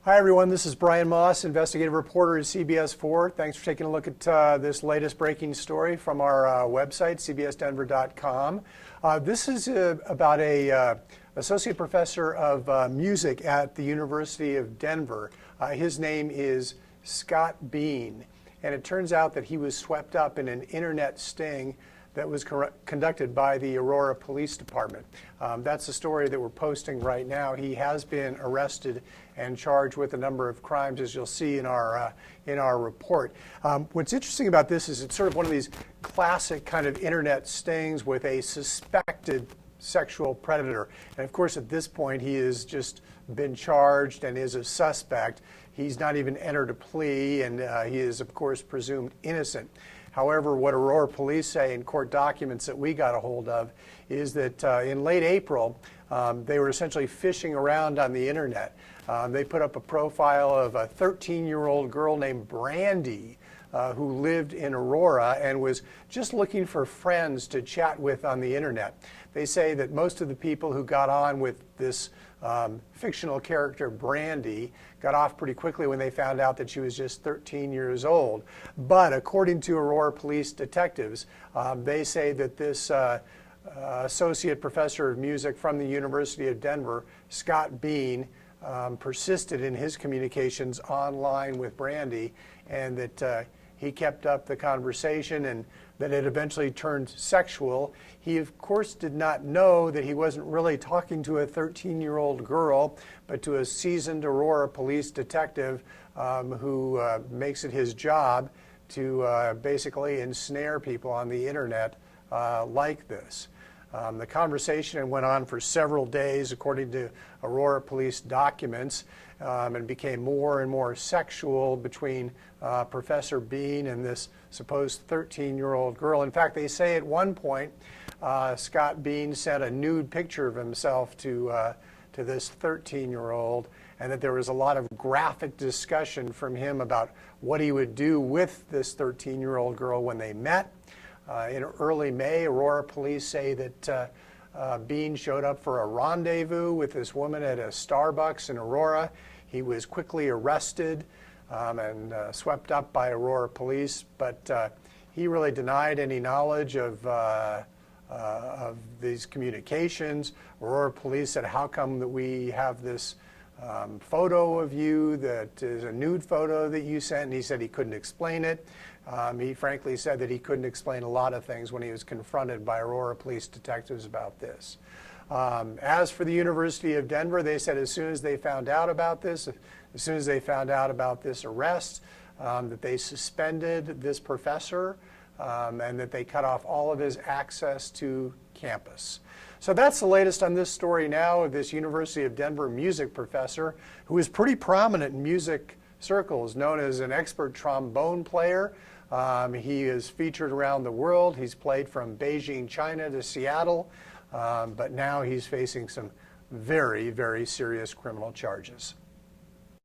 Hi everyone, this is Brian Moss, investigative reporter at CBS 4. Thanks for taking a look at this latest breaking story from our website, cbsdenver.com. This is about a associate professor of music at the University of Denver. His name is Scott Bean, and it turns out that he was swept up in an internet sting that was conducted by the Aurora Police Department. That's the story that we're posting right now. He has been arrested and charged with a number of crimes, as you'll see in our report. What's interesting about this is it's sort of one of these classic kind of internet stings with a suspected sexual predator. And of course, at this point, he has just been charged and is a suspect. He's not even entered a plea, and he is, of course, presumed innocent. However, what Aurora police say in court documents that we got a hold of is that in late April, they were essentially fishing around on the internet. They put up a profile of a 13-year-old girl named Brandi who lived in Aurora and was just looking for friends to chat with on the internet. They say that most of the people who got on with this fictional character, Brandi, got off pretty quickly when they found out that she was just 13 years old. But according to Aurora police detectives, they say that this associate professor of music from the University of Denver, Scott Bean, persisted in his communications online with Brandi, and that he kept up the conversation and that it eventually turned sexual. He, of course, did not know that he wasn't really talking to a 13-year-old girl, but to a seasoned Aurora police detective who makes it his job to basically ensnare people on the internet like this. The conversation went on for several days, according to Aurora police documents, and became more and more sexual between Professor Bean and this supposed 13-year-old girl. In fact, they say at one point, Scott Bean sent a nude picture of himself to this 13-year-old, and that there was a lot of graphic discussion from him about what he would do with this 13-year-old girl when they met. In early May, Aurora police say that Bean showed up for a rendezvous with this woman at a Starbucks in Aurora. He was quickly arrested and swept up by Aurora police, but he really denied any knowledge of these communications. Aurora police said, "How come that we have this photo of you that is a nude photo that you sent?" And he said he couldn't explain it. He frankly said that he couldn't explain a lot of things when he was confronted by Aurora police detectives about this. As for the University of Denver, they said as soon as they found out about this, as soon as they found out about this arrest, that they suspended this professor and that they cut off all of his access to campus. So that's the latest on this story now of this University of Denver music professor who is pretty prominent in music circles, known as an expert trombone player. He is featured around the world. He's played from Beijing, China to Seattle, but now he's facing some very, very serious criminal charges.